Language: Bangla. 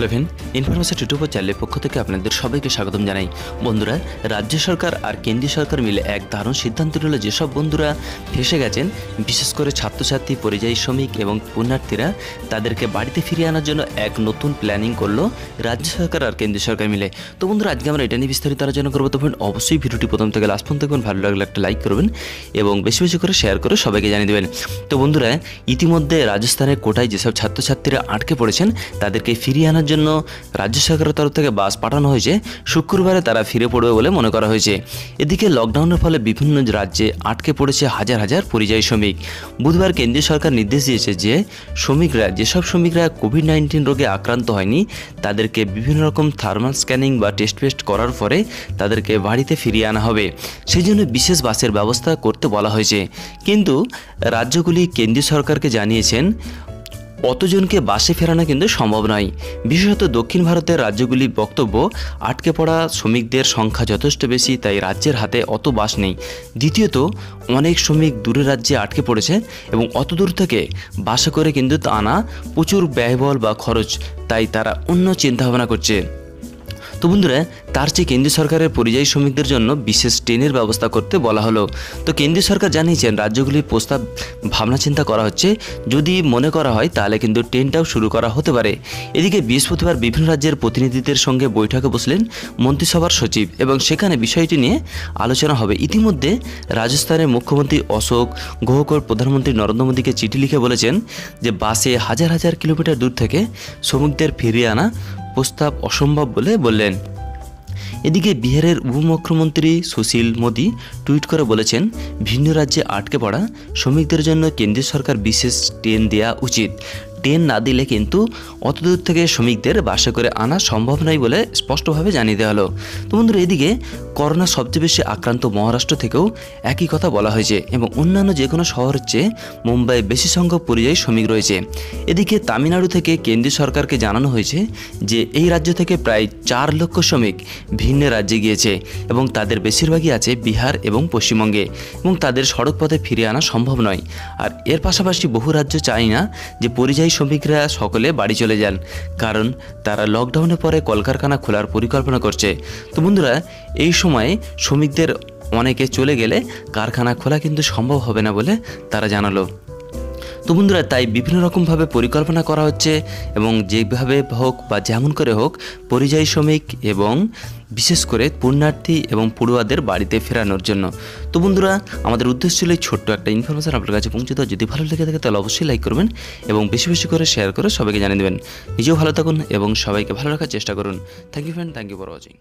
হ্যালো ফ্রেন্ড, ইনফরমেশন ইউটিউব চ্যানেলের পক্ষ থেকে আপনাদের সবাইকে স্বাগতম জানাই। বন্ধুরা, রাজ্য সরকার আর কেন্দ্রীয় সরকার মিলে এক দারুণ সিদ্ধান্ত নিল। যেসব বন্ধুরা ফেসে গেছেন, বিশেষ করে ছাত্রছাত্রী, পরিযায়ী শ্রমিক এবং পুণ্যার্থীরা, তাদেরকে বাড়িতে ফিরিয়ে আনার জন্য এক নতুন প্ল্যানিং করলো রাজ্য সরকার আর কেন্দ্রীয় সরকার মিলে। তো বন্ধুরা, আজকে আমরা এটা নিয়ে বিস্তারিত আলোচনা করবো। তো ফ্রেন্ড, অবশ্যই ভিডিওটি প্রথম থেকে লাস্ট পর্যন্ত দেখবেন। ভালো লাগলে একটা লাইক করবেন এবং বেশি বেশি করে শেয়ার করে সবাইকে জানিয়ে দেবেন। তো বন্ধুরা, ইতিমধ্যে রাজস্থানের কোটায় যেসব ছাত্রছাত্রীরা আটকে পড়েছেন, তাদেরকে ফিরিয়ে আনার জন্য রাজ্য সরকারের তরফ থেকে বাস পাঠানো হয়েছে। শুক্রবারে তারা ফিরে পড়বে বলে মনে করা হয়েছে। এদিকে লকডাউনের ফলে বিভিন্ন রাজ্যে আটকে পড়েছে হাজার হাজার পরিযায়ী শ্রমিক। বুধবার কেন্দ্রীয় সরকার নির্দেশ দিয়েছে যে যেসব শ্রমিকরা কোভিড-19 রোগে আক্রান্ত হয়নি, তাদেরকে বিভিন্ন রকম থার্মাল স্ক্যানিং বা টেস্ট করার পরে তাদেরকে বাড়িতে ফিরিয়ে আনা হবে। সেই জন্য বিশেষ বাসের ব্যবস্থা করতে বলা হয়েছে। কিন্তু রাজ্যগুলি কেন্দ্রীয় সরকারকে জানিয়েছেন অতজনকে বাসে ফেরানো কিন্তু সম্ভব নয়। বিশেষত দক্ষিণ ভারতের রাজ্যগুলির বক্তব্য, আটকে পড়া শ্রমিকদের সংখ্যা যথেষ্ট বেশি, তাই রাজ্যের হাতে অত বাস নেই। দ্বিতীয়ত, অনেক শ্রমিক দূরের রাজ্যে আটকে পড়েছে এবং অত দূর থেকে বাসে করে কিন্তু আনা প্রচুর ব্যয়বহুল বা খরচ, তাই তারা অন্য চিন্তাভাবনা করছে। তো বন্ধুরা, তার চেয়ে কেন্দ্রীয় সরকারের পরিযায়ী শ্রমিকদের জন্য বিশেষ ট্রেনের ব্যবস্থা করতে বলা হলো। তো কেন্দ্রীয় সরকার জানিয়েছেন রাজ্যগুলির প্রস্তাব ভাবনা চিন্তা করা হচ্ছে। যদি মনে করা হয় তাহলে কিন্তু ট্রেনটাও শুরু করা হতে পারে। এদিকে বৃহস্পতিবার বিভিন্ন রাজ্যের প্রতিনিধিদের সঙ্গে বৈঠকে বসলেন মন্ত্রিসভার সচিব এবং সেখানে বিষয়টি নিয়ে আলোচনা হবে। ইতিমধ্যে রাজস্থানের মুখ্যমন্ত্রী অশোক গেহলট প্রধানমন্ত্রী নরেন্দ্র মোদীকে চিঠি লিখে বলেছেন যে বাসে হাজার হাজার কিলোমিটার দূর থেকে শ্রমিকদের ফিরিয়ে আনা প্রস্তাব অসম্ভব বলে বললেন। এদিকে বিহারের উপমুখ্যমন্ত্রী সুশীল মোদী টুইট করে বলেছেন, ভিন্ন রাজ্যে আটকে পড়া শ্রমিকদের জন্য কেন্দ্রীয় সরকার বিশেষ ট্রেন দেওয়া উচিত। ট্রেন না দিলে কিন্তু অত দূর থেকে শ্রমিকদের বাসে করে আনা সম্ভব নয় বলে স্পষ্টভাবে জানিয়ে দেওয়া হলো। তো বন্ধুরা, এদিকে করোনা সবচেয়ে বেশি আক্রান্ত মহারাষ্ট্র থেকেও একই কথা বলা হয়েছে এবং অন্যান্য যে কোনো শহরের চেয়ে মুম্বাইয়ে বেশি সংখ্যক পরিযায়ী শ্রমিক রয়েছে। এদিকে তামিলনাড়ু থেকে কেন্দ্রীয় সরকারকে জানানো হয়েছে যে এই রাজ্য থেকে প্রায় 4 লক্ষ শ্রমিক ভিন্ন রাজ্যে গিয়েছে এবং তাদের বেশিরভাগই আছে বিহার এবং পশ্চিমবঙ্গে এবং তাদের সড়ক পথে ফিরিয়ে আনা সম্ভব নয়। আর এর পাশাপাশি বহু রাজ্য চায় না যে পরিযায়ী শ্রমিকরা সকলে বাড়ি চলে যান, কারণ তারা লকডাউনের পরে কলকারখানা খোলার পরিকল্পনা করছে। তো বন্ধুরা, এই সময়ে শ্রমিকদের অনেকে চলে গেলে কারখানা খোলা কিন্তু সম্ভব হবে না বলে তারা জানালো। তো বন্ধুরা, তাই বিভিন্ন রকমভাবে পরিকল্পনা করা হচ্ছে এবং যেভাবে হোক বা যেমন করে হোক পরিযায়ী শ্রমিক এবং বিশেষ করে পুণ্যার্থী এবং পড়ুয়াদের বাড়িতে ফেরানোর জন্য। তো বন্ধুরা, আমাদের উদ্দেশ্য ছিল এই ছোট্ট একটা ইনফরমেশন আপনার কাছে পৌঁছে দেওয়া। যদি ভালো লেগে থাকে তাহলে অবশ্যই লাইক করবেন এবং বেশি বেশি করে শেয়ার করে সবাইকে জানিয়ে দেবেন। নিজেও ভালো থাকুন এবং সবাইকে ভালো রাখার চেষ্টা করুন। Thank you friend, thank you for watching.